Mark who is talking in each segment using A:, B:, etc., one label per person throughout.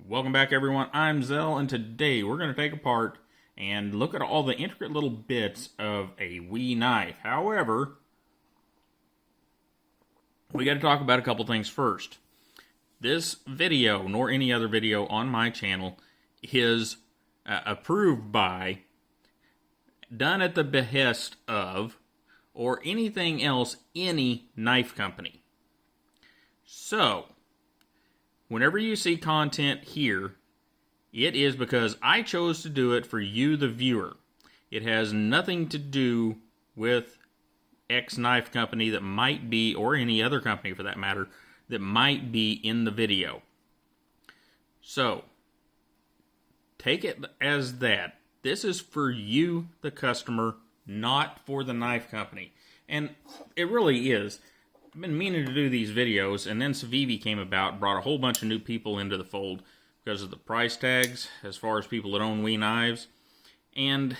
A: Welcome back, everyone. I'm Zell, and today we're going to take apart and look at all the intricate little bits of a Wii knife. However, we got to talk about a couple things first. This video, nor any other video on my channel, is approved by, done at the behest of, or anything else, any knife company. So, whenever you see content here, it is because I chose to do it for you, the viewer. It has nothing to do with X knife company that might be, or any other company for that matter, that might be in the video. So, take it as that. This is for you, the customer, not for the knife company. And it really is. I've been meaning to do these videos, and then Civivi came about, brought a whole bunch of new people into the fold because of the price tags, as far as people that own Wii knives. And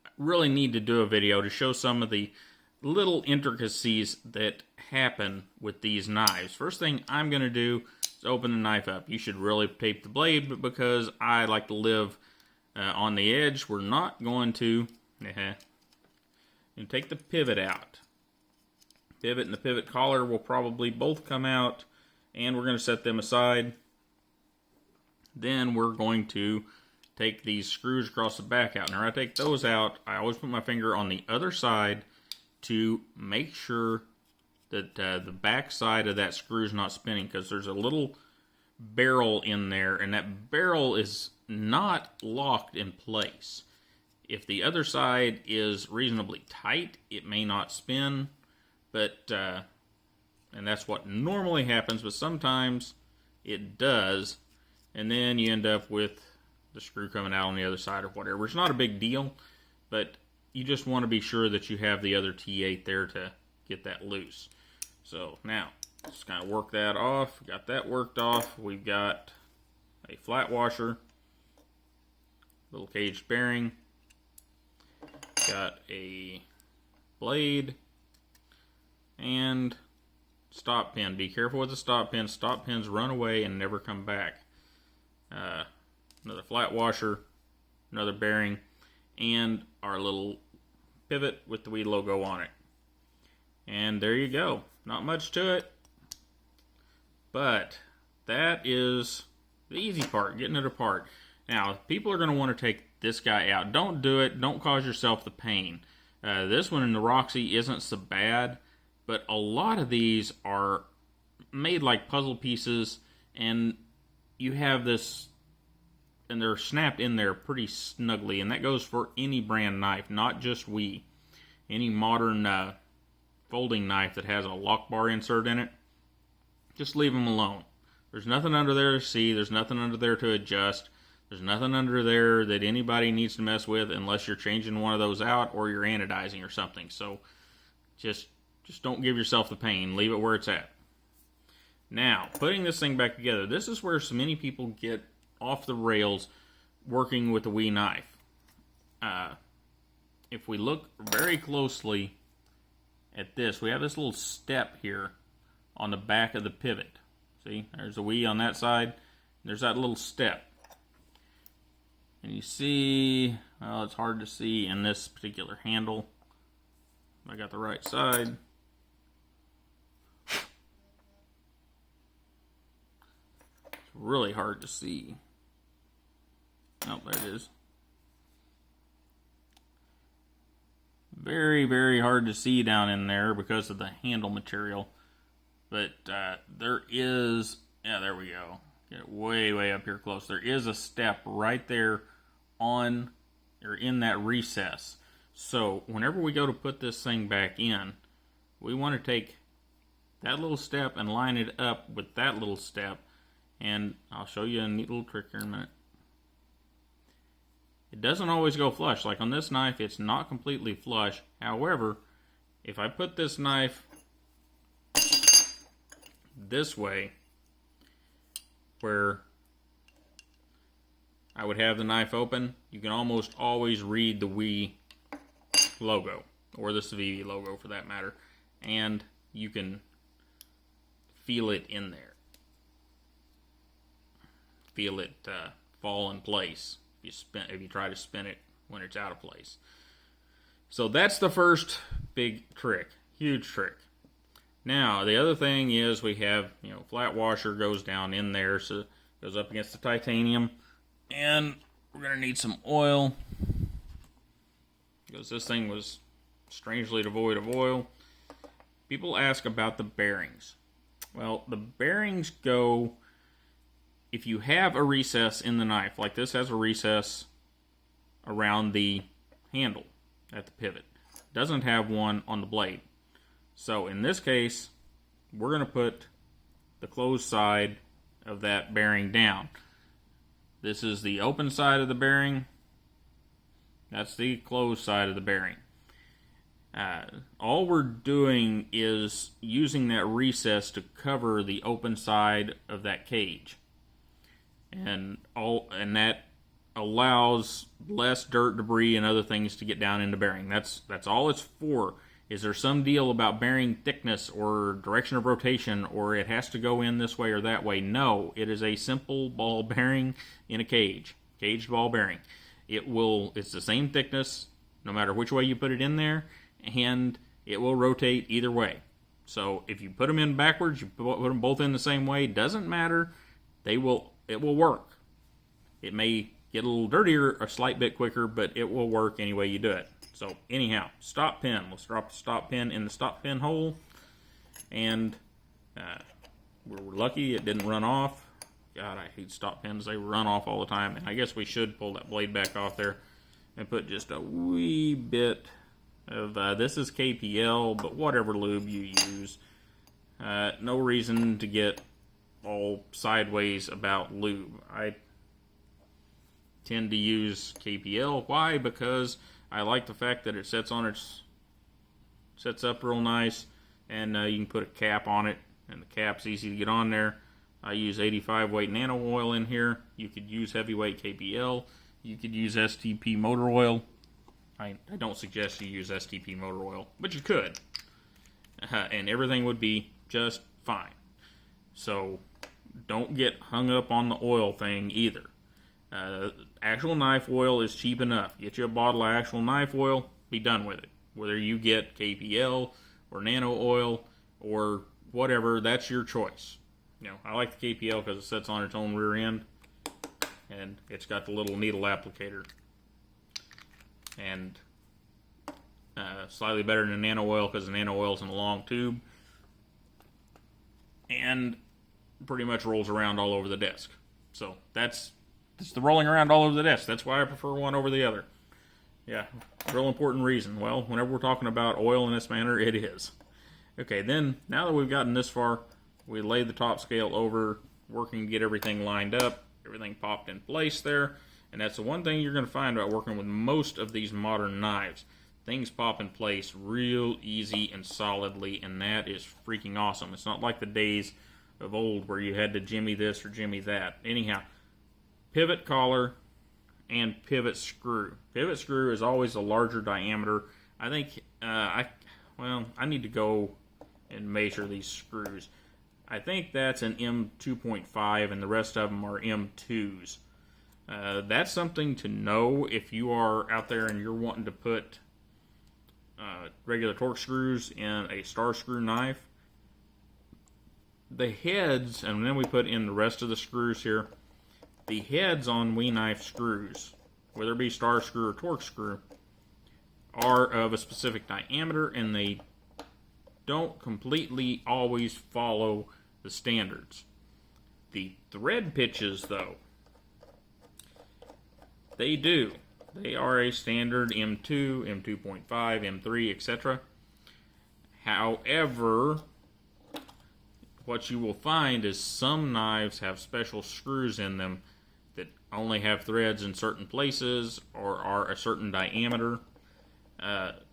A: I really need to do a video to show some of the little intricacies that happen with these knives. First thing I'm going to do is open the knife up. You should really tape the blade, but because I like to live on the edge, we're not going to. And take the pivot out. Pivot and the pivot collar will probably both come out, and we're going to set them aside. Then we're going to take these screws across the back out. Now, when I take those out, I always put my finger on the other side to make sure that the back side of that screw is not spinning, because there's a little barrel in there, and that barrel is not locked in place. If the other side is reasonably tight, it may not spin. But, and that's what normally happens, but sometimes it does, and then you end up with the screw coming out on the other side or whatever. It's not a big deal, but you just want to be sure that you have the other T8 there to get that loose. So now, just kind of work that off. Got that worked off. We've got a flat washer, little caged bearing, got a blade, and stop pin. Be careful with the stop pin. Stop pins run away and never come back. Another flat washer, another bearing, and our little pivot with the Wii logo on it. And there you go. Not much to it, but that is the easy part, getting it apart. Now, people are going to want to take this guy out. Don't do it. Don't cause yourself the pain. This one in the Roxy isn't so bad. But a lot of these are made like puzzle pieces, and you have this, and they're snapped in there pretty snugly, and that goes for any brand knife, not just Wii. Any modern folding knife that has a lock bar insert in it, just leave them alone. There's nothing under there to see, there's nothing under there to adjust, there's nothing under there that anybody needs to mess with unless you're changing one of those out or you're anodizing or something. So just don't give yourself the pain. Leave it where it's at. Now, putting this thing back together. This is where so many people get off the rails working with the Wii knife. If we look very closely at this, we have this little step here on the back of the pivot. See, there's a Wii on that side. There's that little step. And you see, well, it's hard to see in this particular handle. I got the right side. Really hard to see. Oh, there it is. Very, very hard to see down in there because of the handle material. But there is, yeah, there we go. Get it way, way up here close. There is a step right there on, or in that recess. So whenever we go to put this thing back in, we want to take that little step and line it up with that little step. And I'll show you a neat little trick here in a minute. It doesn't always go flush. Like on this knife, it's not completely flush. However, if I put this knife this way, where I would have the knife open, you can almost always read the Wii logo, or the Civivi logo for that matter, and you can feel it in there. feel it fall in place if you try to spin it when it's out of place. So that's the first big trick, huge trick. Now the other thing is we have, flat washer goes down in there, so it goes up against the titanium, and we're going to need some oil because this thing was strangely devoid of oil. People ask about the bearings. Well, the bearings go, if you have a recess in the knife, like this has a recess around the handle at the pivot. It doesn't have one on the blade. So in this case, we're going to put the closed side of that bearing down. This is the open side of the bearing. That's the closed side of the bearing. All we're doing is using that recess to cover the open side of that cage, and that allows less dirt, debris, and other things to get down in the bearing. That's all it's for. Is there some deal about bearing thickness or direction of rotation, or it has to go in this way or that way? No, it is a simple ball bearing in a caged ball bearing. It's the same thickness no matter which way you put it in there, and it will rotate either way. So if you put them in backwards, you put them both in the same way, doesn't matter. It will work. It may get a little dirtier a slight bit quicker, but it will work any way you do it. So anyhow, stop pin. Let's drop the stop pin in the stop pin hole, and we're lucky it didn't run off. God, I hate stop pins. They run off all the time, and I guess we should pull that blade back off there and put just a wee bit of, this is KPL, but whatever lube you use. No reason to get all sideways about lube. I tend to use KPL. Why? Because I like the fact that it sets up real nice, and you can put a cap on it, and the cap's easy to get on there. I use 85 weight nano oil in here. You could use heavyweight KPL. You could use STP motor oil. I don't suggest you use STP motor oil, but you could. And everything would be just fine. So don't get hung up on the oil thing either. Actual knife oil is cheap enough. Get you a bottle of actual knife oil, be done with it. Whether you get KPL or nano oil or whatever, that's your choice. I like the KPL because it sits on its own rear end, and it's got the little needle applicator. And slightly better than nano oil because the nano oil is in a long tube and pretty much rolls around all over the desk. So that's the rolling around all over the desk. That's why I prefer one over the other. Yeah, real important reason. Well, whenever we're talking about oil in this manner, it is. Okay, then, now that we've gotten this far, we lay the top scale over, working to get everything lined up, everything popped in place there. And that's the one thing you're going to find about working with most of these modern knives. Things pop in place real easy and solidly, and that is freaking awesome. It's not like the days of old where you had to jimmy this or jimmy that. Anyhow, pivot collar and pivot screw. Pivot screw is always a larger diameter. I think, I need to go and measure these screws. I think that's an M2.5 and the rest of them are M2s. That's something to know if you are out there and you're wanting to put regular Torx screws in a star screw knife. The heads, and then we put in the rest of the screws here, the heads on Wee knife screws, whether it be star screw or Torx screw, are of a specific diameter, and they don't completely always follow the standards. The thread pitches, though, they do. They are a standard M2, M2.5, M3, etc. However, what you will find is some knives have special screws in them that only have threads in certain places or are a certain diameter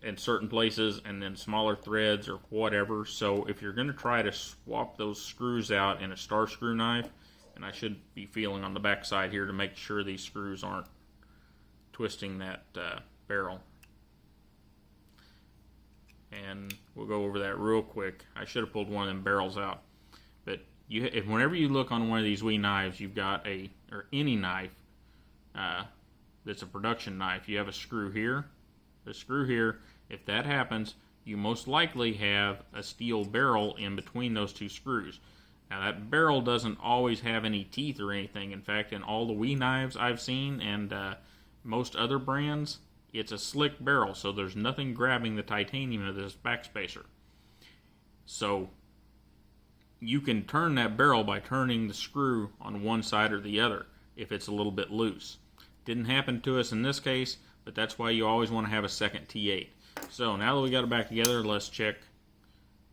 A: in certain places, and then smaller threads or whatever. So if you're going to try to swap those screws out in a star screw knife, and I should be feeling on the back side here to make sure these screws aren't twisting that barrel. And we'll go over that real quick. I should have pulled one of them barrels out. But whenever you look on one of these wee knives, you've got or any knife that's a production knife, you have a screw here, a screw here. If that happens, you most likely have a steel barrel in between those two screws. Now that barrel doesn't always have any teeth or anything. In fact, in all the wee knives I've seen and most other brands, it's a slick barrel, so there's nothing grabbing the titanium of this backspacer. So you can turn that barrel by turning the screw on one side or the other if it's a little bit loose. Didn't happen to us in this case, but that's why you always want to have a second T8. So now that we got it back together, let's check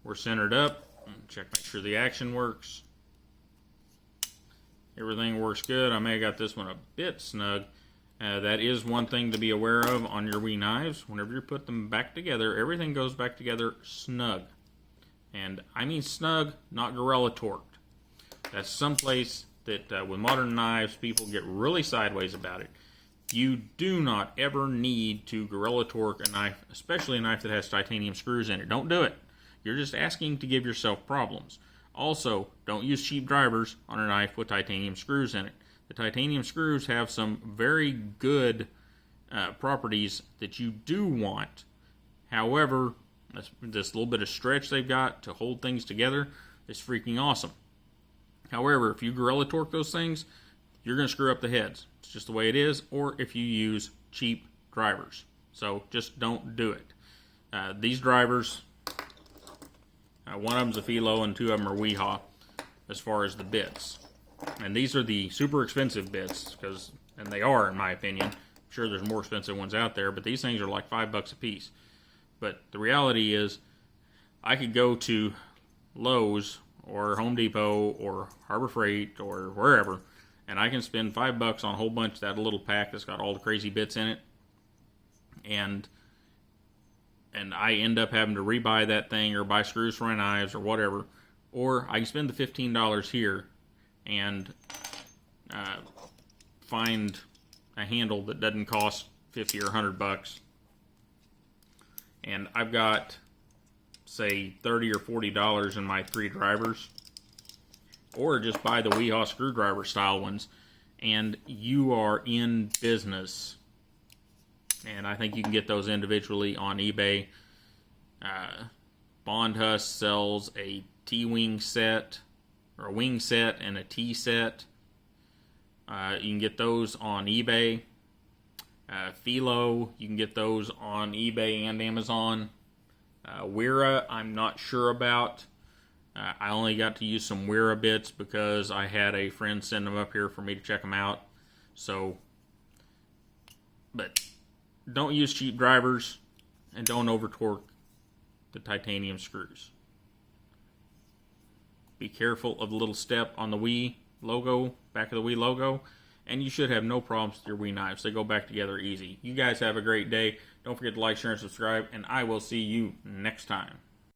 A: we're centered up. Check, make sure the action works. Everything works good. I may have got this one a bit snug. That is one thing to be aware of on your wee knives. Whenever you put them back together, everything goes back together snug. And I mean snug, not gorilla torqued. That's someplace that with modern knives, people get really sideways about it. You do not ever need to gorilla torque a knife, especially a knife that has titanium screws in it. Don't do it. You're just asking to give yourself problems. Also, don't use cheap drivers on a knife with titanium screws in it. The titanium screws have some very good properties that you do want. However, this little bit of stretch they've got to hold things together is freaking awesome. However, if you gorilla torque those things, you're going to screw up the heads. It's just the way it is, or if you use cheap drivers. So just don't do it. These drivers, one of them's a Filo and two of them are Weehaw as far as the bits. And these are the super expensive bits, and they are in my opinion. I'm sure there's more expensive ones out there, but these things are like $5 a piece. But the reality is, I could go to Lowe's or Home Depot or Harbor Freight or wherever, and I can spend $5 on a whole bunch of that little pack that's got all the crazy bits in it, and I end up having to rebuy that thing or buy screws for my knives or whatever. Or I can spend the $15 here and find a handle that doesn't cost $50 or $100, and I've got, say, $30 or $40 in my 3 drivers, or just buy the Weehaw screwdriver style ones, and you are in business. And I think you can get those individually on eBay. Bondhuss sells a T-wing set, or a wing set and a T set. You can get those on eBay. Filo, you can get those on eBay and Amazon. Wera, I'm not sure about. I only got to use some Wera bits because I had a friend send them up here for me to check them out. So, but don't use cheap drivers and don't over torque the titanium screws. Be careful of the little step on the Wii logo, back of the Wii logo, and you should have no problems with your Wii knives. They go back together easy. You guys have a great day. Don't forget to like, share, and subscribe, and I will see you next time.